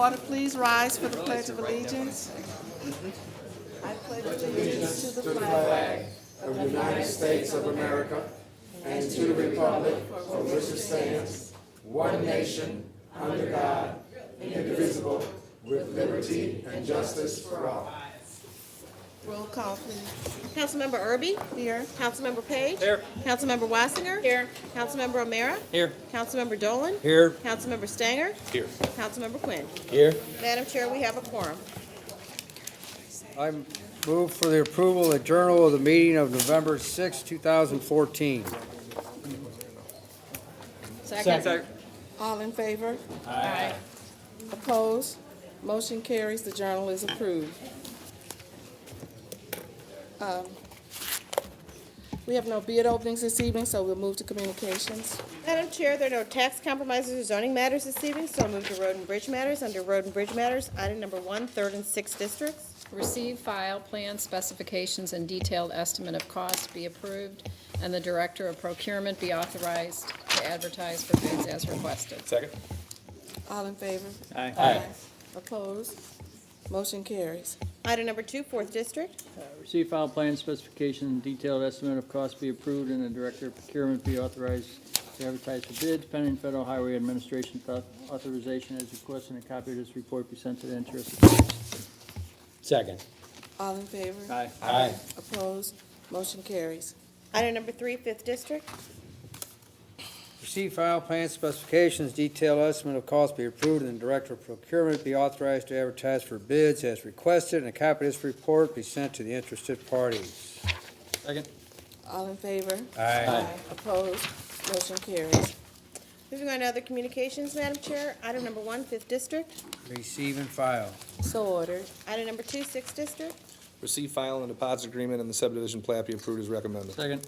order, please rise for the Pledge of Allegiance. I pledge allegiance to the flag of the United States of America and to the republic for which it stands, one nation, under God, indivisible, with liberty and justice for all. Roll call, please. Councilmember Erby? Here. Councilmember Page? Here. Councilmember Wassinger? Here. Councilmember O'Meara? Here. Councilmember Dolan? Here. Councilmember Stanger? Here. Councilmember Quinn. Here. Madam Chair, we have a quorum. I move for the approval of the journal of the meeting of November 6, 2014. Second. All in favor? Aye. Opposed? Motion carries. The journal is approved. We have no bid openings this evening, so we'll move to communications. Madam Chair, there are no tax compromises or zoning matters this evening, so I'll move to road and bridge matters. Under road and bridge matters, item number 1, 3rd and 6th districts. Receive, file, plan, specifications, and detailed estimate of costs be approved, and the Director of Procurement be authorized to advertise for bids as requested. Second. All in favor? Aye. Opposed? Motion carries. Item number 2, 4th district. Receive, file, plan, specification, and detailed estimate of costs be approved, and the Director of Procurement be authorized to advertise for bids pending Federal Highway Administration authorization as requested, and a copy of this report be sent to the interested parties. Second. All in favor? Aye. Aye. Opposed? Motion carries. Item number 3, 5th district. Receive, file, plan, specifications, detailed estimate of cost be approved, and the Director of Procurement be authorized to advertise for bids as requested, and a copy of this report be sent to the interested parties. Second. All in favor? Aye. Opposed? Motion carries. Moving on to other communications, Madam Chair. Item number 1, 5th district. Receive and file. So ordered. Item number 2, 6th district. Receive, file, and deposit agreement and the subdivision plat be approved as recommended. Second.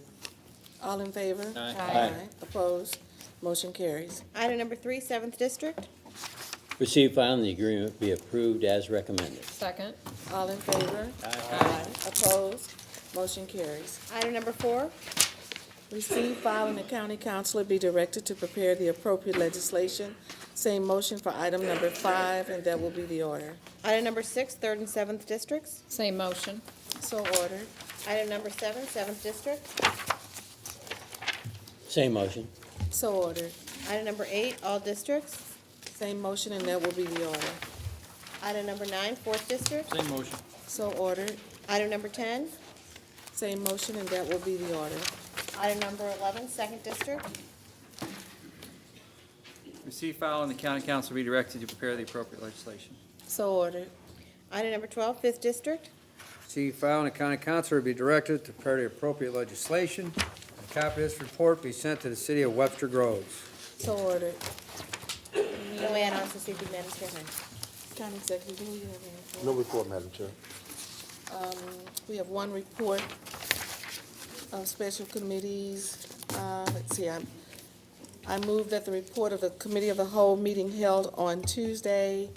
All in favor? Aye. Opposed? Motion carries. Item number 3, 7th district. Receive, file, and the agreement be approved as recommended. Second. All in favor? Aye. Opposed? Motion carries. Item number 4. Receive, file, and the county councilor be directed to prepare the appropriate legislation. Same motion for item number 5, and that will be the order. Item number 6, 3rd and 7th districts. Same motion. So ordered. Item number 7, 7th district. Same motion. So ordered. Item number 8, all districts. Same motion, and that will be the order. Item number 9, 4th district. Same motion. So ordered. Item number 10. Same motion, and that will be the order. Item number 11, 2nd district. Receive, file, and the county council be directed to prepare the appropriate legislation. So ordered. Item number 12, 5th district. Receive, file, and the county councilor be directed to prepare the appropriate legislation. A copy of this report be sent to the city of Webster Groves. So ordered. No add-ons this evening, Madam Chairman. County Executive, do we have anything? No report, Madam Chair. We have one report of special committees. Let's see, I move that the report of the Committee of the Whole meeting held on Tuesday,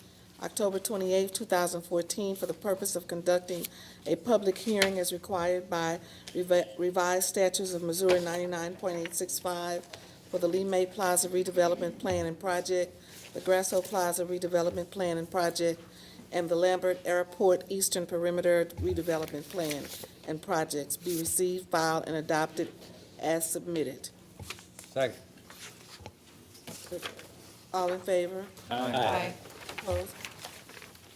October 28, 2014, for the purpose of conducting a public hearing as required by revised statutes of Missouri 99.865 for the Lee May Plaza redevelopment plan and project, the Grasso Plaza redevelopment plan and project, and the Lambert Airport Eastern Perimeter redevelopment plan and projects be received, filed, and adopted as submitted. Second. All in favor? Aye. Opposed?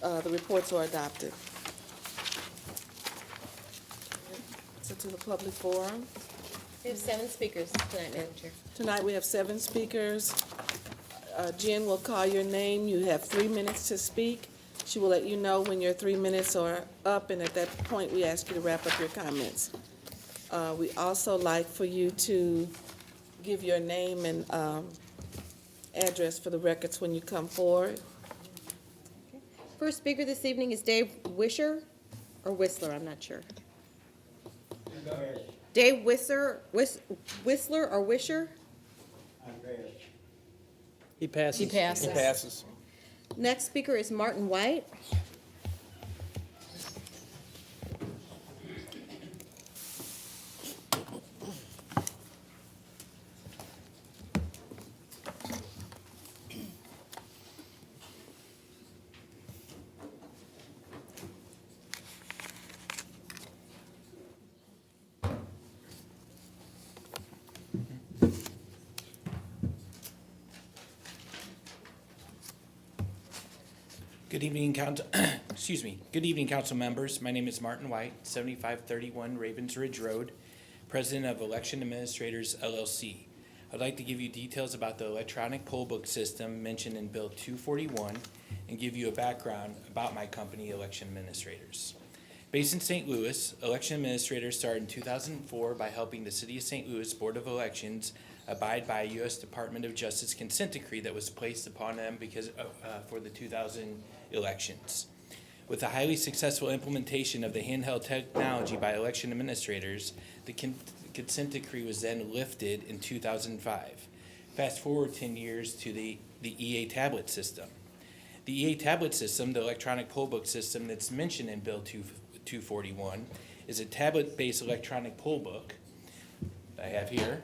The reports are adopted. So to the public forum. We have 7 speakers tonight, Madam Chair. Tonight, we have 7 speakers. Jen will call your name. You have 3 minutes to speak. She will let you know when your 3 minutes are up, and at that point, we ask you to wrap up your comments. We also like for you to give your name and address for the records when you come forward. First speaker this evening is Dave Wisher, or Whistler, I'm not sure. Dave Whistler or Wisher? He passes. He passes. He passes. Next speaker is Martin White. Good evening, council, excuse me. Good evening, council members. My name is Martin White, 7531 Ravens Ridge Road, President of Election Administrators LLC. I'd like to give you details about the electronic poll book system mentioned in Bill 241 and give you a background about my company, Election Administrators. Based in St. Louis, Election Administrators started in 2004 by helping the City of St. Louis Board of Elections abide by a U.S. Department of Justice consent decree that was placed upon them because for the 2000 elections. With the highly successful implementation of the handheld technology by election administrators, the consent decree was then lifted in 2005. Fast forward 10 years to the EA tablet system. The EA tablet system, the electronic poll book system that's mentioned in Bill 241, is a tablet-based electronic poll book that I have here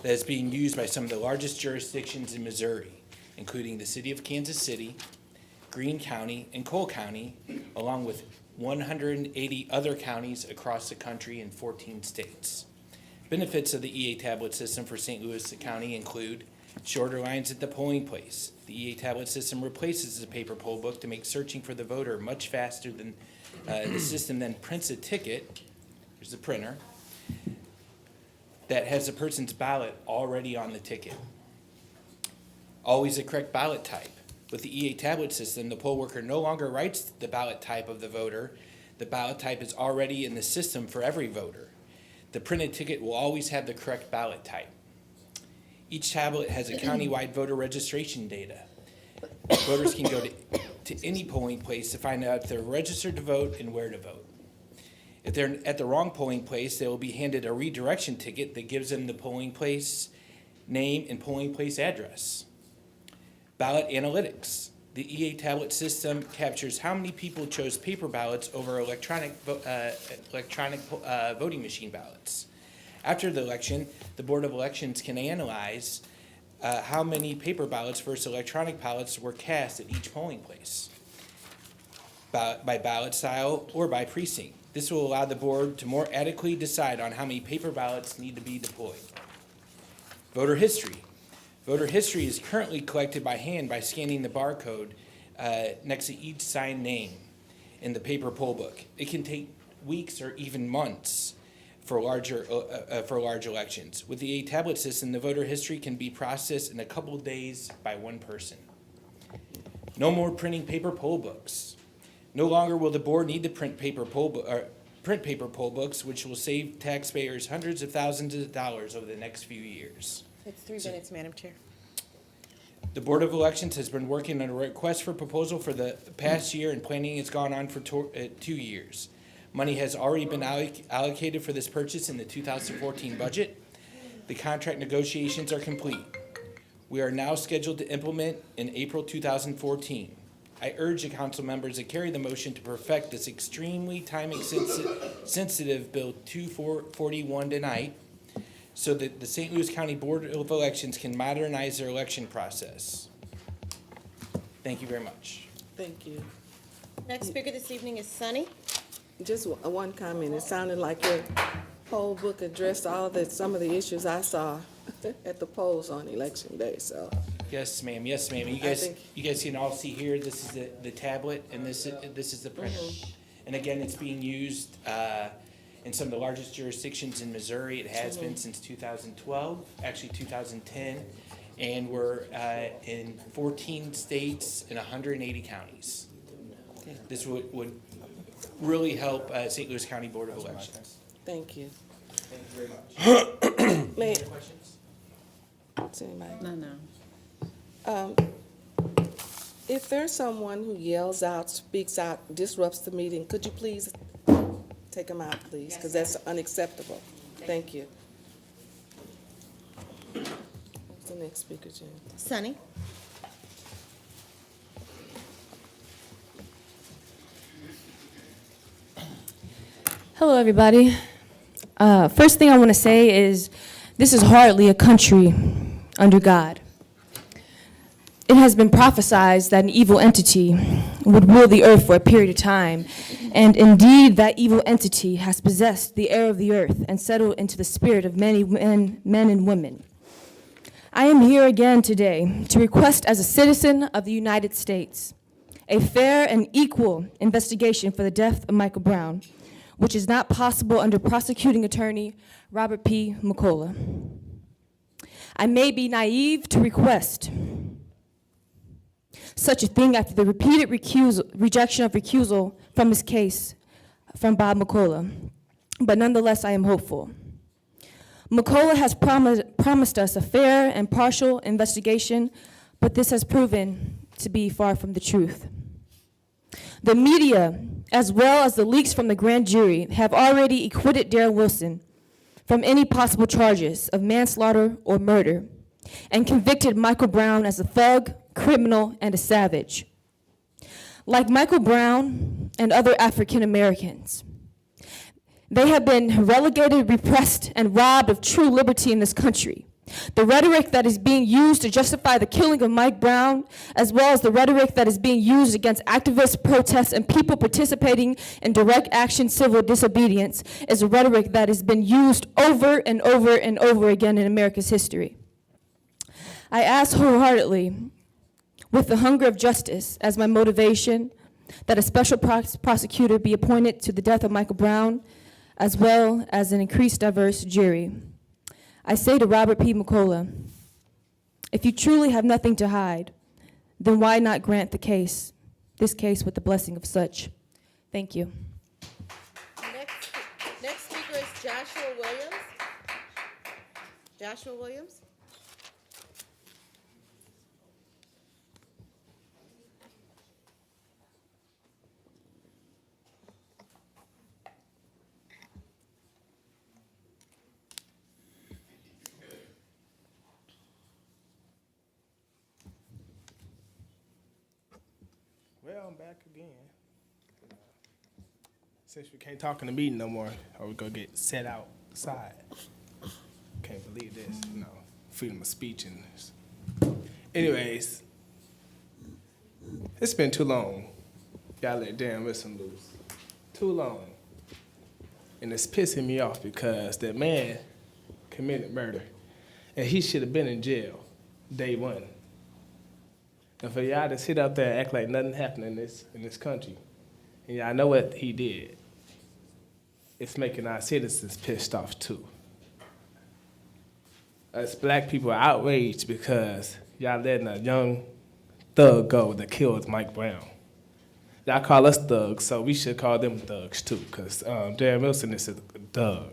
that is being used by some of the largest jurisdictions in Missouri, including the City of Kansas City, Greene County, and Cole County, along with 180 other counties across the country in 14 states. Benefits of the EA tablet system for St. Louis County include shorter lines at the polling place. The EA tablet system replaces the paper poll book to make searching for the voter much faster than the system then prints a ticket, here's the printer, that has a person's ballot already on the ticket. Always the correct ballot type. With the EA tablet system, the poll worker no longer writes the ballot type of the voter. The ballot type is already in the system for every voter. The printed ticket will always have the correct ballot type. Each tablet has a countywide voter registration data. Voters can go to any polling place to find out if they're registered to vote and where to vote. If they're at the wrong polling place, they will be handed a redirection ticket that gives them the polling place name and polling place address. Ballot analytics. The EA tablet system captures how many people chose paper ballots over electronic voting machine ballots. After the election, the Board of Elections can analyze how many paper ballots versus electronic ballots were cast at each polling place, by ballot style or by precinct. This will allow the board to more adequately decide on how many paper ballots need to be deployed. Voter history. Voter history is currently collected by hand by scanning the barcode next to each signed name in the paper poll book. It can take weeks or even months for large elections. With the tablet system, the voter history can be processed in a couple of days by one person. No more printing paper poll books. No longer will the board need to print paper poll books, which will save taxpayers hundreds of thousands of dollars over the next few years. It's 3 minutes, Madam Chair. The Board of Elections has been working on a request for proposal for the past year, and planning has gone on for 2 years. Money has already been allocated for this purchase in the 2014 budget. The contract negotiations are complete. We are now scheduled to implement in April 2014. I urge the council members to carry the motion to perfect this extremely time-sensitive Bill 241 tonight so that the St. Louis County Board of Elections can modernize their election process. Thank you very much. Thank you. Next speaker this evening is Sunny. Just one comment. It sounded like your poll book addressed some of the issues I saw at the polls on election day, so. Yes, ma'am. Yes, ma'am. You guys can all see here, this is the tablet, and this is the printer. And again, it's being used in some of the largest jurisdictions in Missouri. It has been since 2012, actually 2010. And we're in 14 states and 180 counties. Okay. This would really help St. Louis County Board of Elections. Thank you. Thank you very much. May, Any questions? does anybody? No. If there's someone who yells out, speaks out, disrupts the meeting, could you please take them out, please? Because that's unacceptable. Thank you. Who's the next speaker, Jen? Sunny. Hello, everybody. First thing I want to say is this is hardly a country under God. It has been prophesied that an evil entity would rule the earth for a period of time, and indeed that evil entity has possessed the air of the earth and settled into the spirit of many men and women. I am here again today to request as a citizen of the United States a fair and equal investigation for the death of Michael Brown, which is not possible under prosecuting attorney Robert P. McCullough. I may be naive to request such a thing after the repeated rejection of recusal from his case from Bob McCullough, but nonetheless I am hopeful. McCullough has promised us a fair and partial investigation, but this has proven to be far from the truth. The media, as well as the leaks from the grand jury, have already acquitted Darren Wilson from any possible charges of manslaughter or murder, and convicted Michael Brown as a thug, criminal, and a savage. Like Michael Brown and other African Americans, they have been relegated, repressed, and robbed of true liberty in this country. The rhetoric that is being used to justify the killing of Mike Brown, as well as the rhetoric that is being used against activists, protests, and people participating in direct action civil disobedience, is a rhetoric that has been used over and over and over again in America's history. I ask wholeheartedly, with the hunger of justice as my motivation, that a special prosecutor be appointed to the death of Michael Brown, as well as an increased diverse jury. I say to Robert P. McCullough, if you truly have nothing to hide, then why not grant this case with the blessing of such? Thank you. Next speaker is Joshua Williams. Joshua Williams. Well, I'm back again. Since we can't talk in the meeting no more, or we gonna get set outside. Can't believe this, freedom of speech and this. Anyways, it's been too long. Y'all let Darren Wilson loose. Too long. And it's pissing me off because that man committed murder. And he should have been in jail day one. And for y'all to sit up there and act like nothing happened in this country, and y'all know what he did, it's making our citizens pissed off too. Us black people are outraged because y'all letting a young thug go that killed Mike Brown. Y'all call us thugs, so we should call them thugs too, because Darren Wilson is a thug.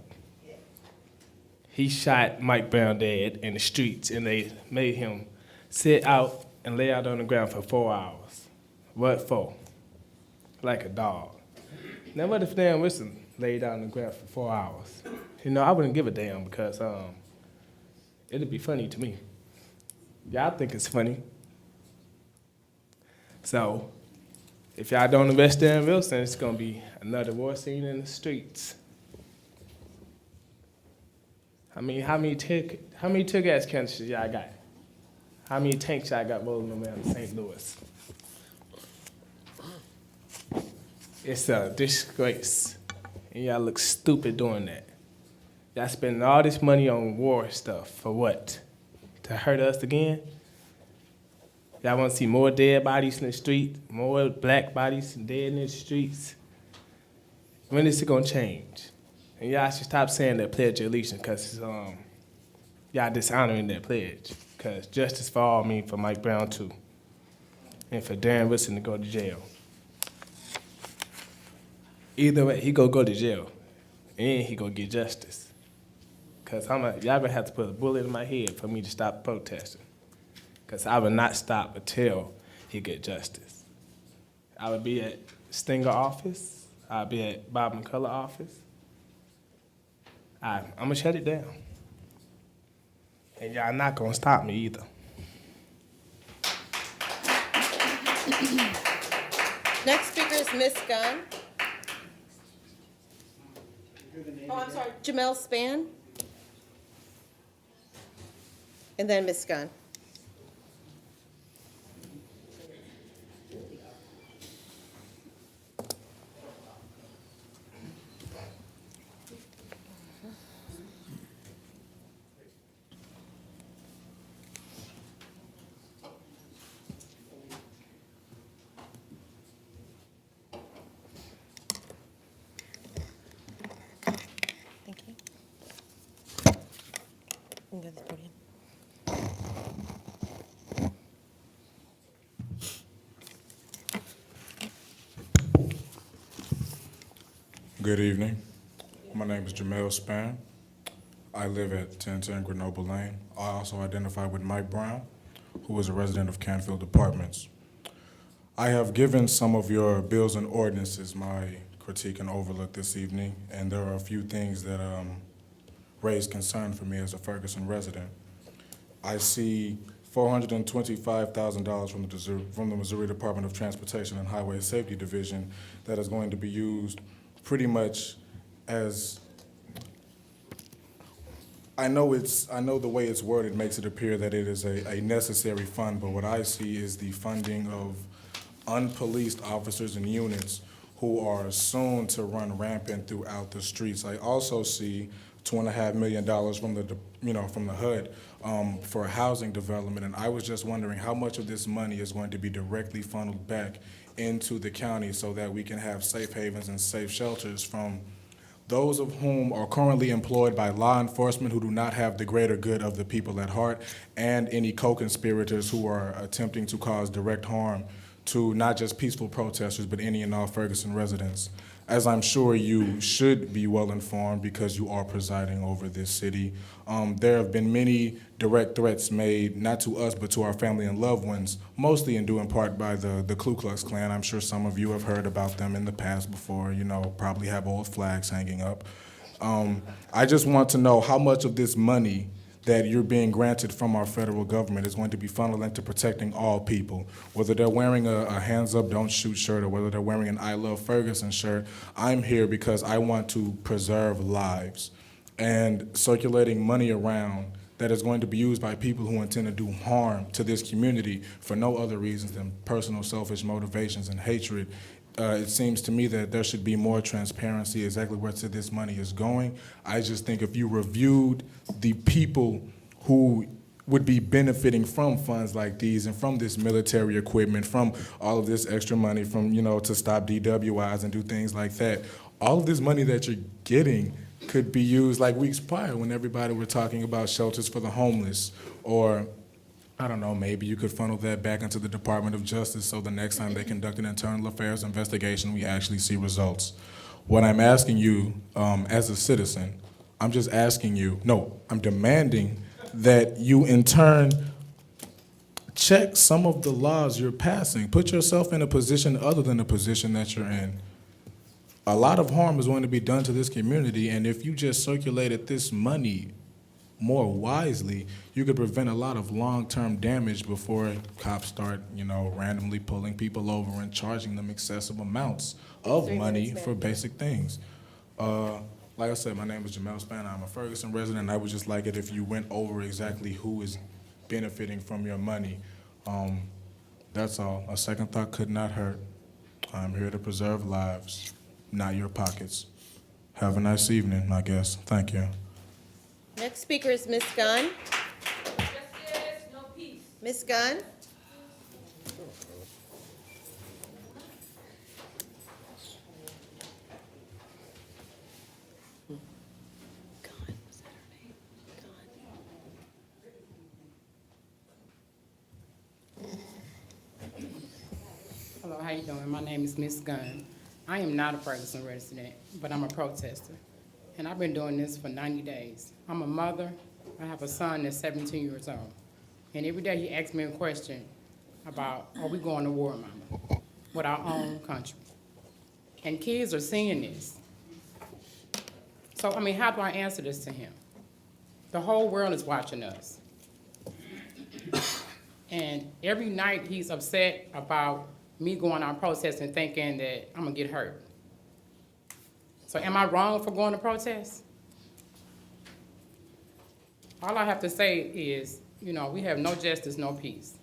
He shot Mike Brown dead in the streets, and they made him sit out and lay out on the ground for 4 hours. What for? Like a dog. Now what if Darren Wilson laid out on the ground for 4 hours? I wouldn't give a damn because it'd be funny to me. Y'all think it's funny. So, if y'all don't arrest Darren Wilson, it's gonna be another war scene in the streets. I mean, how many tear gas canisters y'all got? How many tanks y'all got rolling around St. Louis? It's a disgrace. And y'all look stupid doing that. Y'all spending all this money on war stuff for what? To hurt us again? Y'all want to see more dead bodies in the street? More black bodies dead in the streets? When is it going to change? And y'all should stop saying that Pledge of Allegiance because y'all dishonoring that pledge. Because justice for all means for Mike Brown too. And for Darren Wilson to go to jail. Either way, he go to jail. And he gonna get justice. Because y'all gonna have to put a bullet in my head for me to stop protesting. Because I will not stop until he get justice. I would be at Stenger office. I'll be at Bob McCullough office. I'm gonna shut it down. And y'all not gonna stop me either. Next speaker is Ms. Gunn. Oh, I'm sorry, Jamel Spann. And then Ms. Gunn. can go to the podium. Good evening. My name is Jamel Span. I live at 1010 Grenoble Lane. I also identify with Mike Brown, who is a resident of Canfield Apartments. I have given some of your bills and ordinances my critique and overlook this evening, and there are a few things that raise concern for me as a Ferguson resident. I see $425,000 from the Missouri Department of Transportation and Highway Safety Division that is going to be used pretty much as, I know the way it's worded makes it appear that it is a necessary fund, but what I see is the funding of unpoliced officers and units who are soon to run rampant throughout the streets. I also see $2.5 million from the HUD for housing development, and I was just wondering how much of this money is going to be directly funneled back into the county so that we can have safe havens and safe shelters from those of whom are currently employed by law enforcement who do not have the greater good of the people at heart, and any co-conspirators who are attempting to cause direct harm to not just peaceful protesters, but any and all Ferguson residents. As I'm sure you should be well informed because you are presiding over this city, there have been many direct threats made, not to us, but to our family and loved ones, mostly and due in part by the Ku Klux Klan. I'm sure some of you have heard about them in the past before, probably have old flags hanging up. I just want to know how much of this money that you're being granted from our federal government is going to be funneled into protecting all people. Whether they're wearing a hands up, don't shoot shirt, or whether they're wearing an I Love Ferguson shirt, I'm here because I want to preserve lives. And circulating money around that is going to be used by people who intend to do harm to this community for no other reasons than personal selfish motivations and hatred, it seems to me that there should be more transparency exactly where this money is going. I just think if you reviewed the people who would be benefiting from funds like these and from this military equipment, from all of this extra money, from, to stop DWIs and do things like that, all of this money that you're getting could be used like weeks prior when everybody were talking about shelters for the homeless, or I don't know, maybe you could funnel that back into the Department of Justice so the next time they conduct an internal affairs investigation, we actually see results. What I'm asking you as a citizen, I'm demanding that you in turn check some of the laws you're passing. Put yourself in a position other than the position that you're in. A lot of harm is going to be done to this community, and if you just circulated this money more wisely, you could prevent a lot of long-term damage before cops start, randomly pulling people over and charging them excessive amounts of money for basic things. Like I said, my name is Jamel Span. I'm a Ferguson resident, and I would just like it if you went over exactly who is benefiting from your money. That's all. A second thought could not hurt. I'm here to preserve lives, not your pockets. Have a nice evening, I guess. Thank you. Next speaker is Ms. Gunn. Ms. Gunn? Hello, how you doing? My name is Ms. Gunn. I am not a Ferguson resident, but I'm a protester. And I've been doing this for 90 days. I'm a mother. I have a son that's 17 years old. And every day he asks me a question about, are we going to war, Mama, with our own country? And kids are seeing this. So, how do I answer this to him? The whole world is watching us. And every night he's upset about me going out protesting thinking that I'm gonna get hurt. So am I wrong for going to protest? All I have to say is, we have no justice, no peace.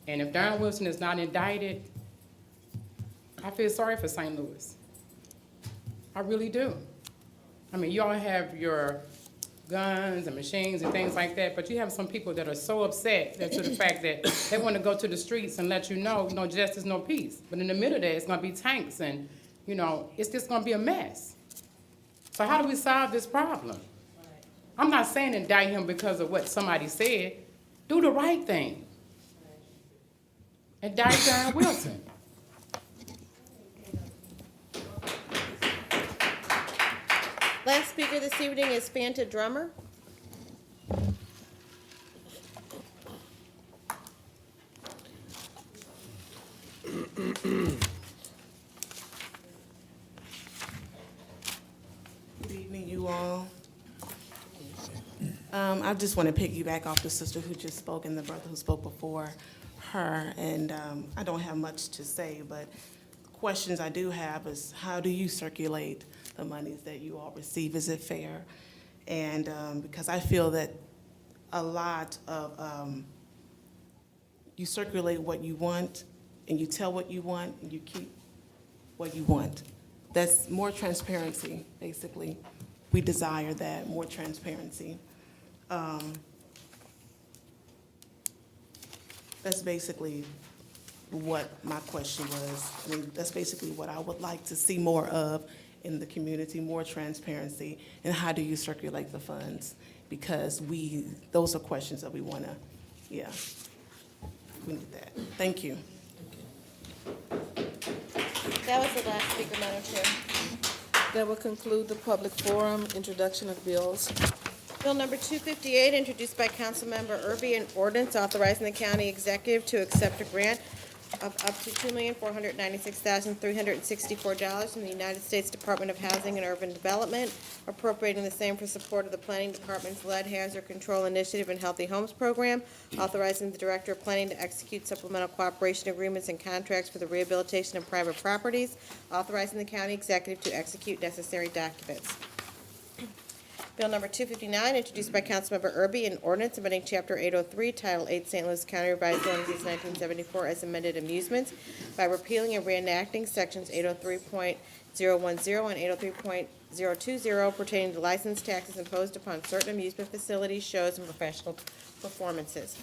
And if Darren Wilson is not indicted, I feel sorry for St. Louis. I really do. You all have your guns and machines and things like that, but you have some people that are so upset to the fact that they want to go to the streets and let you know, no justice, no peace. But in the middle of that, it's going to be tanks and, it's just going to be a mess. So how do we solve this problem? I'm not saying indict him because of what somebody said. Do the right thing. Indict Darren Wilson. Last speaker this evening is Fanta Drummer. Good evening, you all. I just want to piggyback off the sister who just spoke and the brother who spoke before her, and I don't have much to say, but questions I do have is how do you circulate the monies that you all receive? Is it fair? And because I feel that a lot of, you circulate what you want, and you tell what you want, and you keep what you want. That's more transparency, basically. We desire that, more transparency. That's basically what my question was. I mean, that's basically what I would like to see more of in the community, more transparency, and how do you circulate the funds? Because those are questions that we want to, yeah, we need that. Thank you. That was the last speaker, Madam Chair. That will conclude the public forum, introduction of bills. Bill number 258, introduced by Councilmember Erby, an ordinance authorizing the county executive to accept a grant of up to $2,496,364 from the United States Department of Housing and Urban Development, appropriating the same for support of the Planning Department's Lead Hazard Control Initiative and Healthy Homes Program, authorizing the Director of Planning to execute supplemental cooperation agreements and contracts for the rehabilitation of private properties, authorizing the county executive to execute necessary documents. Bill number 259, introduced by Councilmember Erby, an ordinance amending Chapter 803, Title 8, St. Louis County Revised Ordinances 1974 as amended amusements by repealing and reenacting Sections 803.010 and 803.020 pertaining to license taxes imposed upon certain amusement facilities, shows, and professional performances.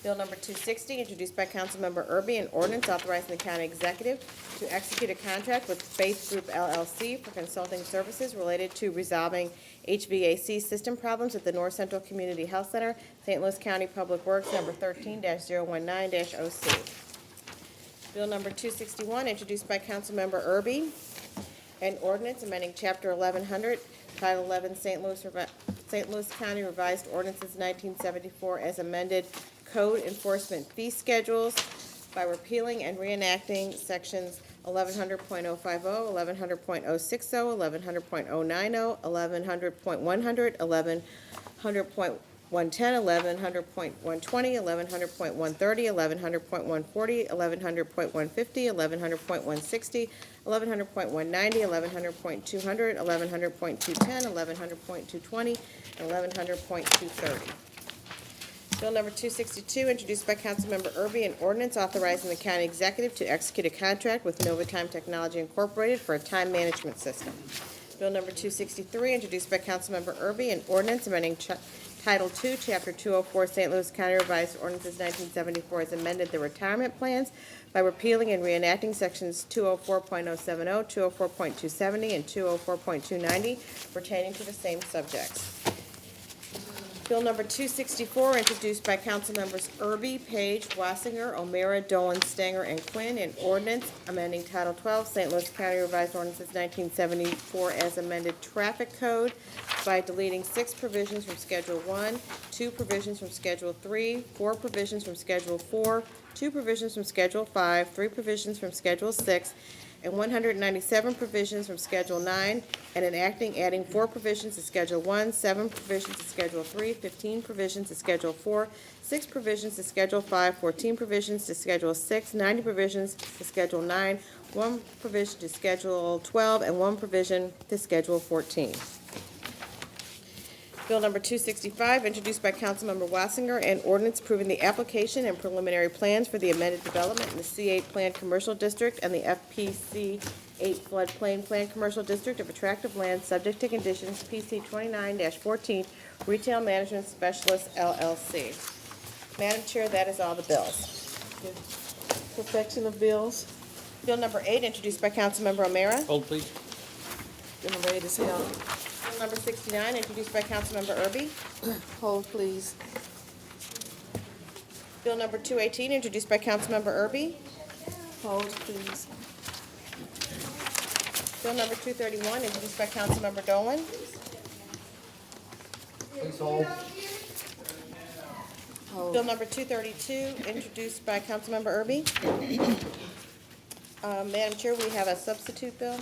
Bill number 260, introduced by Councilmember Erby, an ordinance authorizing the county executive to execute a contract with Faith Group LLC for consulting services related to resolving HVAC system problems at the North Central Community Health Center, St. Louis County Public Works, number 13-019-OC. Bill number 261, introduced by Councilmember Erby, an ordinance amending Chapter 1100, Title 11, St. Louis County Revised Ordinances 1974 as amended, Code Enforcement Fee Schedules by repealing and reenacting Sections 1100.050, 1100.060, 1100.090, 1100.100, 1100.110, 1100.120, 1100.130, 1100.140, 1100.150, 1100.160, 1100.190, 1100.200, 1100.210, 1100.220, and 1100.230. Bill number 262, introduced by Councilmember Erby, an ordinance authorizing the county executive to execute a contract with Novatime Technology Incorporated for a time management system. Bill number 263, introduced by Councilmember Erby, an ordinance amending Title II, Chapter 204, St. Louis County Revised Ordinances 1974 as amended the retirement plans by repealing and reenacting Sections 204.070, 204.270, and 204.290 pertaining to the same subjects. Bill number 264, introduced by Councilmembers Erby, Page, Wassinger, O'Meara, Dolan, Stanger, and Quinn, an ordinance amending Title 12, St. Louis County Revised Ordinances 1974 as amended Traffic Code by deleting 6 provisions from Schedule 1, 2 provisions from Schedule 3, 4 provisions from Schedule 4, 2 provisions from Schedule 5, 3 provisions from Schedule 6, and 197 provisions from Schedule 9, and enacting adding 4 provisions to Schedule 1, 7 provisions to Schedule 3, 15 provisions to Schedule 4, 6 provisions to Schedule 5, 14 provisions to Schedule 6, 90 provisions to Schedule 9, 1 provision to Schedule 12, and 1 provision to Schedule 14. Bill number 265, introduced by Councilmember Wassinger, an ordinance approving the application and preliminary plans for the amended development in the C8 Planned Commercial District and the FPC 8 Floodplain Planned Commercial District of attractive land subject to conditions PC 29-14 Retail Management Specialist LLC. Madam Chair, that is all the bills. Perfection of bills. Bill number 8, introduced by Councilmember O'Meara. Hold, please. Bill number 8 is held. Bill number 69, introduced by Councilmember Erby. Hold, please. Bill number 218, introduced by Councilmember Erby. Hold, please. Bill number 231, introduced by Councilmember Dolan. Please hold. Hold. Bill number 232, introduced by Councilmember Erby. Madam Chair, we have a substitute bill.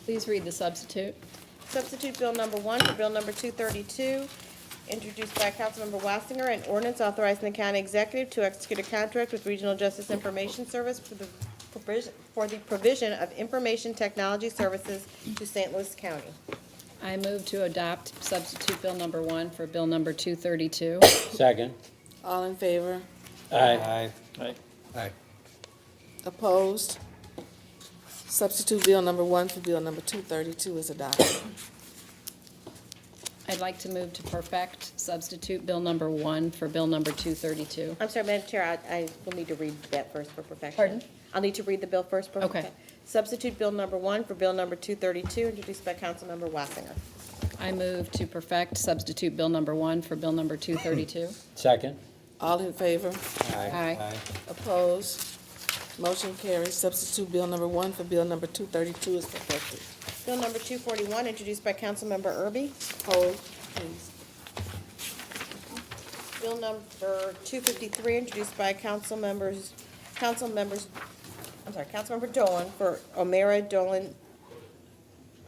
Please read the substitute. Substitute Bill number 1 for Bill number 232, introduced by Councilmember Wassinger, an ordinance authorizing the county executive to execute a contract with Regional Justice Information Service for the provision of information technology services to St. Louis County. I move to adopt substitute Bill number 1 for Bill number 232. Second. All in favor? Aye. Aye. Opposed? Substitute Bill number 1 for Bill number 232 is adopted. I'd like to move to perfect substitute Bill number 1 for Bill number 232. I'm sorry, Madam Chair, I will need to read that first for perfection. Pardon? I'll need to read the bill first. Okay. Substitute Bill number 1 for Bill number 232, introduced by Councilmember Wassinger. I move to perfect substitute Bill number 1 for Bill number 232. Second. All in favor? Aye. Opposed? Motion carries. Substitute Bill number 1 for Bill number 232 is perfected. Bill number 241, introduced by Councilmember Erby. Hold, please. Bill number 253, introduced by Councilmember Dolan for O'Mara Dolan,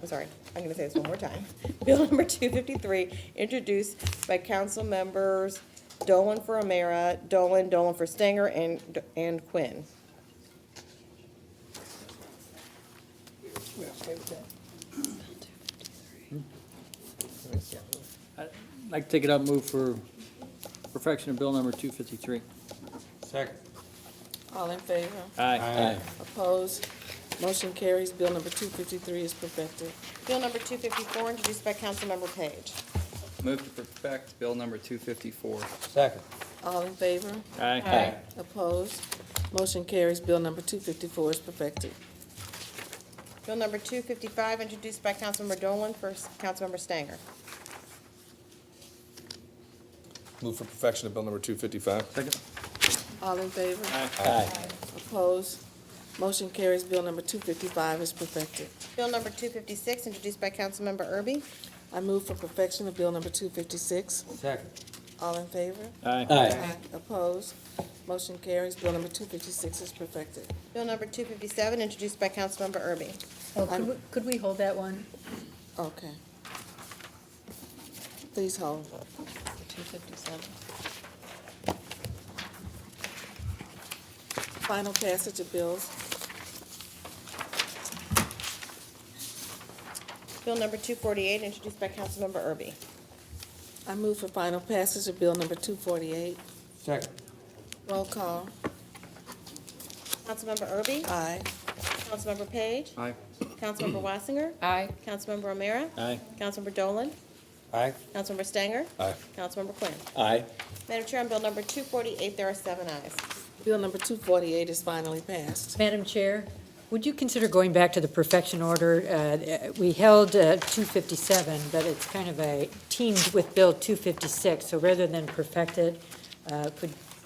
I'm sorry, I'm gonna say this one more time. Bill number 253, introduced by Councilmembers Dolan for O'Mara, Dolan for Stanger, and Quinn. I'd like to take it up and move for perfection of Bill number 253. Second. All in favor? Aye. Opposed? Motion carries. Bill number 253 is perfected. Bill number 254, introduced by Councilmember Page. Move to perfect Bill number 254. Second. All in favor? Aye. Opposed? Motion carries. Bill number 254 is perfected. Bill number 255, introduced by Councilmember Dolan for Councilmember Stanger. Move for perfection of Bill number 255. Second. All in favor? Aye. Opposed? Motion carries. Bill number 255 is perfected. Bill number 256, introduced by Councilmember Erby. I move for perfection of Bill number 256. Second. All in favor? Aye. Opposed? Motion carries. Bill number 256 is perfected. Bill number 257, introduced by Councilmember Erby. Oh, could we hold that one? Okay. Please hold. 257. Final passage of bills. Bill number 248, introduced by Councilmember Erby. I move for final passage of Bill number 248. Second. Roll call. Councilmember Erby? Aye. Councilmember Page? Aye. Councilmember Wassinger? Aye. Councilmember O'Meara? Aye. Councilmember Dolan? Aye. Councilmember Stanger? Aye. Councilmember Quinn. Aye. Madam Chair, on Bill number 248, there are 7 ayes. Bill number 248 is finally passed. Madam Chair, would you consider going back to the perfection order? We held 257, but it's kind of teamed with Bill 256, so rather than perfect it,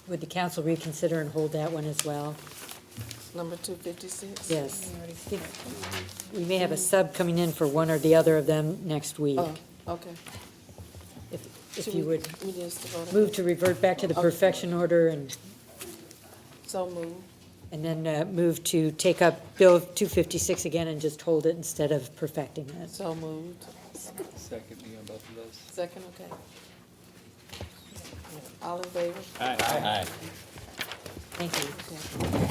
would the council reconsider and hold that one as well? Number 256? Yes. We may have a sub coming in for one or the other of them next week. Oh, okay. If you would We just vote on move it. to revert back to the Okay. perfection order and So move. then move to take up Bill 256 again and just hold it instead of perfecting it. So moved. Second me on both of those. Second, okay. All in favor? Aye. Thank you. Okay.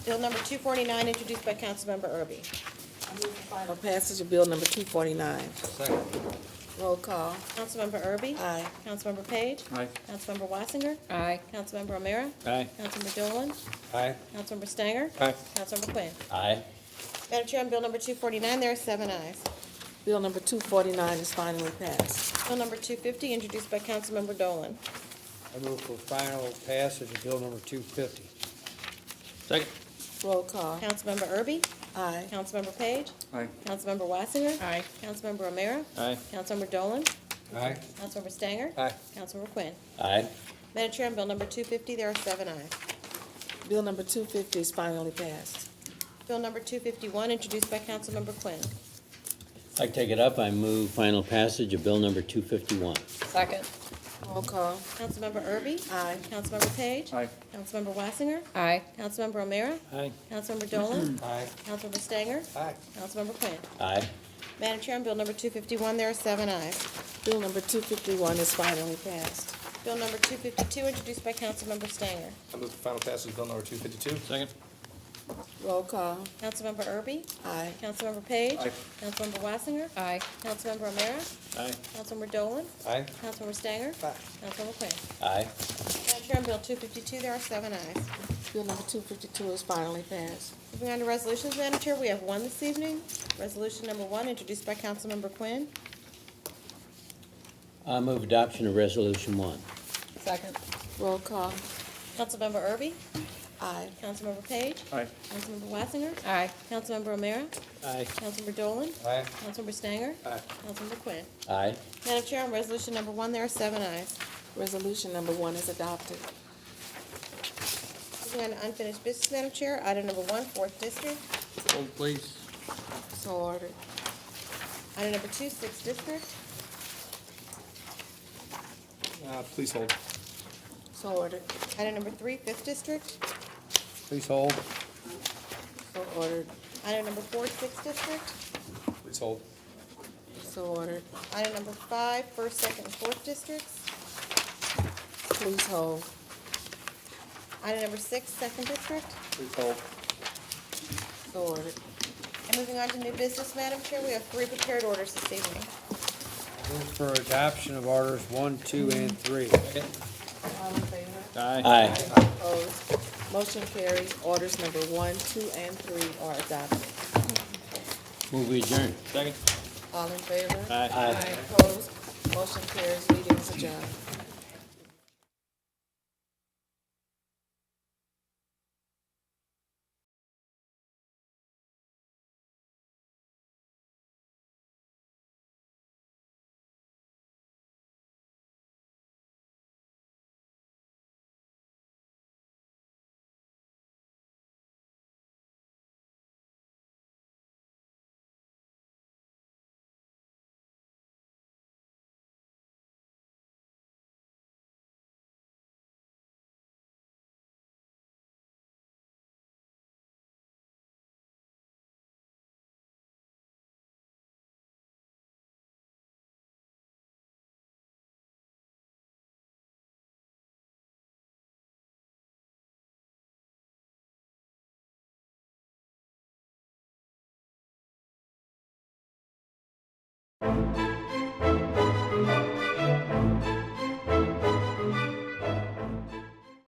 Bill number 249, introduced by Councilmember Erby. Final passage of Bill number 249. Second. Roll call. Councilmember Erby? Aye. Councilmember Page? Aye. Councilmember Wassinger? Aye. Councilmember O'Meara? Aye. Councilmember Dolan? Aye. Councilmember Stanger? Aye. Councilmember Quinn. Aye. Madam Chair, on Bill number 249, there are 7 ayes. Bill number 249 is finally passed. Bill number 250, introduced by Councilmember Dolan. I move for final passage of Bill number 250. Second. Roll call. Councilmember Erby? Aye. Councilmember Page? Aye. Councilmember Wassinger? Aye. Councilmember O'Meara? Aye. Councilmember Dolan? Aye. Councilmember Stanger? Aye. Councilmember Quinn. Aye. Madam Chair, on Bill number 250, there are 7 ayes. Bill number 250 is finally passed. Bill number 251, introduced by Councilmember Quinn. I'd like to take it up. I move final passage of bill number 251. Second. Roll call. Councilmember Erby? Aye. Councilmember Page? Aye. Councilmember Wassinger? Aye. Councilmember O'Meara? Aye. Councilmember Dolan? Aye. Councilmember Stanger? Aye. Councilmember Quinn. Aye. Madam Chair, on Bill number 251, there are 7 ayes. Bill number 251 is finally passed. Bill number 252, introduced by Councilmember Stanger. I move for final passage of bill number 252. Second. Roll call. Councilmember Erby? Aye. Councilmember Page? Aye. Councilmember Wassinger? Aye. Councilmember O'Meara? Aye. Councilmember Dolan? Aye. Councilmember Stanger? Councilmember Quinn. Aye. Madam Chair, on Bill 252, there are 7 ayes. Bill number 252 is finally passed. Moving on to resolutions, Madam Chair, we have one this evening. Resolution number 1, introduced by Councilmember Quinn. I move adoption of resolution 1. Second. Roll call. Councilmember Erby? Aye. Councilmember Page? Aye. Councilmember Wassinger? Aye. Councilmember O'Meara? Aye. Councilmember Dolan? Aye. Councilmember Stanger? Aye. Councilmember Quinn. Aye. Madam Chair, on resolution number 1, there are 7 ayes. Resolution number 1 is adopted. Moving on to unfinished business, Madam Chair, item number 1, 4th District. Hold, please. So ordered. Item number 2, 6th District. Please hold. So ordered. Item number 3, 5th District. Please hold. So ordered. Item number 4, 6th District. Please hold. So ordered. Item number 5, 1st, 2nd, and 4th Districts. Please hold. Item number 6, 2nd District. Please hold. So ordered. And moving on to new business, Madam Chair, we have 3 prepared orders this evening. Move for adoption of orders 1, 2, and 3. All in favor? Aye. Aye. Opposed? Motion carries. Orders number 1, 2, and 3 are adopted. Move we adjourn. Second. All in favor? Aye. Opposed? Motion carries. Meeting is adjourned.